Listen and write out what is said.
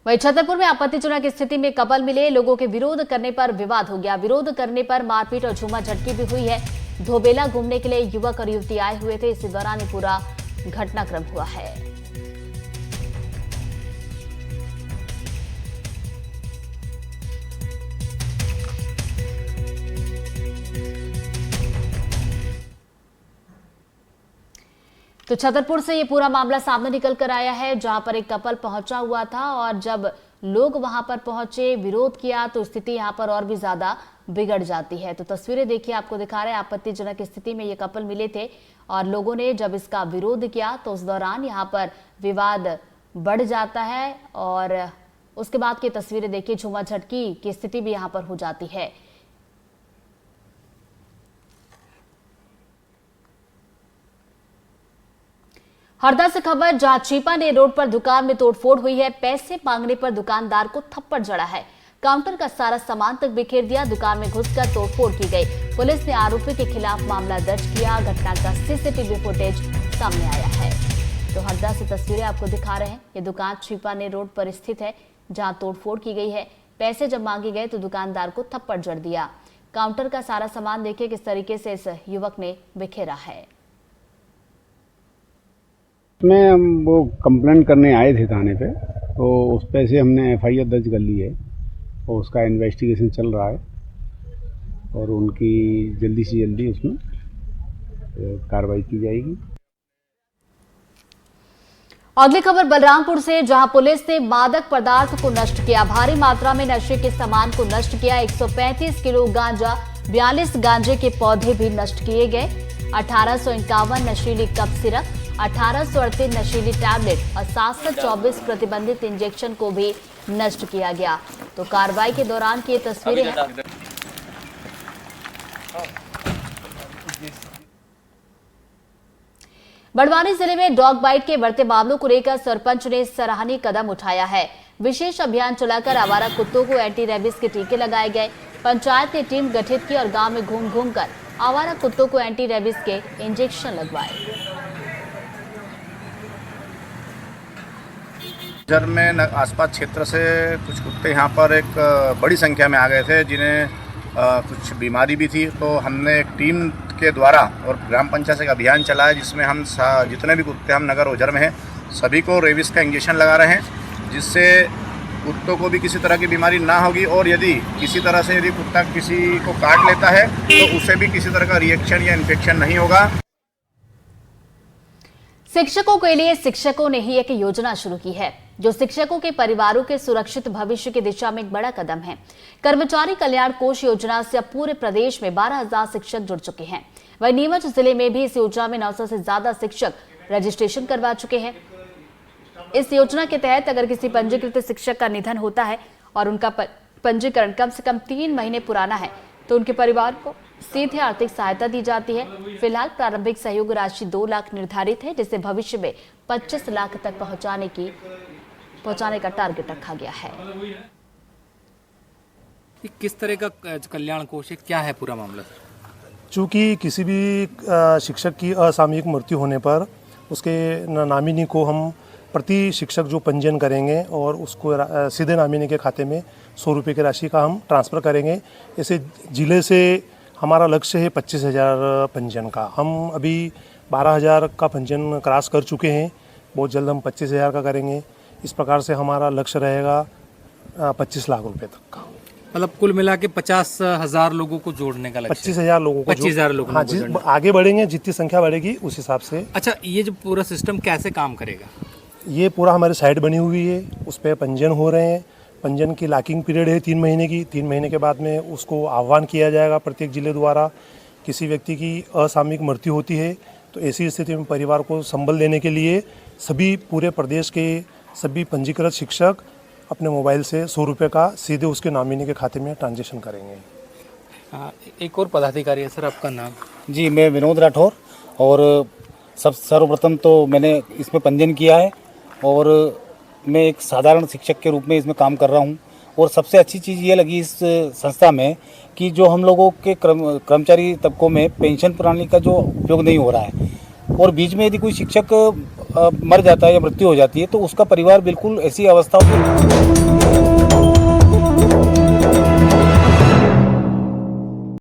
वहीं छतरपुर में आपत्तिजनक स्थिति में कपल मिले, लोगों के विरोध करने पर विवाद हो गया। विरोध करने पर मारपीट और झूमा झटकी भी हुई है। धोबेला घूमने के लिए युवक और युवती आए हुए थे। इसी दौरान ये पूरा घटनाक्रम हुआ है। तो छतरपुर से ये पूरा मामला सामने निकल कर आया है, जहां पर एक कपल पहुंचा हुआ था और जब लोग वहां पर पहुंचे, विरोध किया, तो स्थिति यहां पर और भी ज्यादा बिगड़ जाती है। तो तस्वीरें देखिए, आपको दिखा रहे हैं। आपत्तिजनक स्थिति में ये कपल मिले थे और लोगों ने जब इसका विरोध किया तो उस दौरान यहां पर विवाद बढ़ जाता है और उसके बाद की तस्वीरें देखिए, झूमा झटकी की स्थिति भी यहां पर हो जाती है। हरदा से खबर, जहां चीपाने रोड पर दुकान में तोड़फोड़ हुई है। पैसे मांगने पर दुकानदार को थप्पड़ जड़ा है। काउंटर का सारा सामान तक बिखेर दिया। दुकान में घुसकर तोड़फोड़ की गई। पुलिस ने आरोपी के खिलाफ मामला दर्ज किया। घटना का सीसीटीवी फुटेज सामने आया है। तो हरदा से तस्वीरें आपको दिखा रहे हैं। ये दुकान चीपाने रोड पर स्थित है, जहां तोड़फोड़ की गई है। पैसे जब मांगे गए तो दुकानदार को थप्पड़ जड़ दिया। काउंटर का सारा सामान देखिए किस तरीके से इस युवक ने बिखेरा है। में हम वो कंप्लेंट करने आए थे थाने पे, तो उस पे से हमने एफआईआर दर्ज कर ली है और उसका इन्वेस्टिगेशन चल रहा है और उनकी जल्दी से जल्दी उसमें कार्रवाई की जाएगी। अगली खबर बलरामपुर से, जहां पुलिस ने मादक पदार्थ को नष्ट किया। भारी मात्रा में नशे के सामान को नष्ट किया। 135 किलो गांजा, 42 गांजे के पौधे भी नष्ट किए गए। 1851 नशीली कप सिरप, 1838 नशीली टैबलेट और 724 प्रतिबंधित इंजेक्शन को भी नष्ट किया गया। तो कार्रवाई के दौरान की ये तस्वीरें हैं। बड़वानी जिले में डॉग बाइट के बढ़ते मामलों को लेकर सरपंच ने सराहनीय कदम उठाया है। विशेष अभियान चलाकर आवारा कुत्तों को एंटी रेबीज के टीके लगाए गए। पंचायत ने टीम गठित की और गांव में घूम घूम कर आवारा कुत्तों को एंटी रेबीज के इंजेक्शन लगवाए। जर में आसपास क्षेत्र से कुछ कुत्ते यहाँ पर एक बड़ी संख्या में आ गए थे, जिन्हें कुछ बीमारी भी थी। तो हमने एक टीम के द्वारा और ग्राम पंचायत से एक अभियान चलाया, जिसमें हम जितने भी कुत्ते हम नगर ओझर में हैं सभी को रेबीज का इंजेक्शन लगा रहे हैं, जिससे कुत्तों को भी किसी तरह की बीमारी ना होगी और यदि किसी तरह से यदि कुत्ता किसी को काट लेता है तो उसे भी किसी तरह का रिएक्शन या इन्फेक्शन नहीं होगा। शिक्षकों के लिए शिक्षकों ने ही एक योजना शुरू की है, जो शिक्षकों के परिवारों के सुरक्षित भविष्य की दिशा में एक बड़ा कदम है। कर्मचारी कल्याण कोष योजना से अब पूरे प्रदेश में 12,000 शिक्षक जुड़ चुके हैं। वहीं नीमच जिले में भी इस योजना में 900 से ज्यादा शिक्षक रजिस्ट्रेशन करवा चुके हैं। इस योजना के तहत अगर किसी पंजीकृत शिक्षक का निधन होता है और उनका पंजीकरण कम से कम 3 महीने पुराना है तो उनके परिवार को सीधे आर्थिक सहायता दी जाती है। फिलहाल प्रारंभिक सहयोग राशि 2 लाख निर्धारित है, जिसे भविष्य में 25 लाख तक पहुंचाने का टारगेट रखा गया है। किस तरह का कल्याण कोष है, क्या है पूरा मामला? चूँकि किसी भी शिक्षक की असामयिक मृत्यु होने पर उसके नामिनी को हम प्रति शिक्षक जो पंजीयन करेंगे और उसको सीधे नामिनी के खाते में 100 रुपये की राशि का हम ट्रांसफ़र करेंगे। ऐसे जिले से हमारा लक्ष्य है 25,000 पंजीयन का। हम अभी 12,000 का पंजीयन क्रॉस कर चुके हैं। बहुत जल्द हम 25,000 का करेंगे। इस प्रकार से हमारा लक्ष्य रहेगा 25 लाख रुपए तक का। मतलब कुल मिला के 50,000 लोगों को जोड़ने का लक्ष्य। 25,000 लोगों को 25,000 लोगों हाँ जी, आगे बढ़ेंगे जितनी संख्या बढ़ेगी उस हिसाब से। अच्छा, ये जो पूरा सिस्टम कैसे काम करेगा? ये पूरा हमारी साइट बनी हुई है, उस पर पंजीयन हो रहे हैं। पंजीयन की लॉकिंग पीरियड है 3 महीने की। 3 महीने के बाद में उसको आह्वान किया जाएगा प्रत्येक जिले द्वारा। किसी व्यक्ति की असामयिक मृत्यु होती है तो ऐसी स्थिति में परिवार को संबल देने के लिए सभी पूरे प्रदेश के सभी पंजीकृत शिक्षक अपने मोबाइल से 100 रुपये का सीधे उसके नॉमिनी के खाते में ट्रांजेक्शन करेंगे। एक और पदाधिकारी है सर, आपका नाम? जी, मैं विनोद राठौर। और सर्वप्रथम तो मैंने इसमें पंजीयन किया है और मैं एक साधारण शिक्षक के रूप में इसमें काम कर रहा हूं। और सबसे अच्छी चीज़ ये लगी इस संस्था में कि जो हम लोगों के कर्मचारी तबकों में पेंशन प्रणाली का जो उपयोग नहीं हो रहा है और बीच में यदि कोई शिक्षक मर जाता है या मृत्यु हो जाती है तो उसका परिवार बिल्कुल ऐसी अवस्था होती है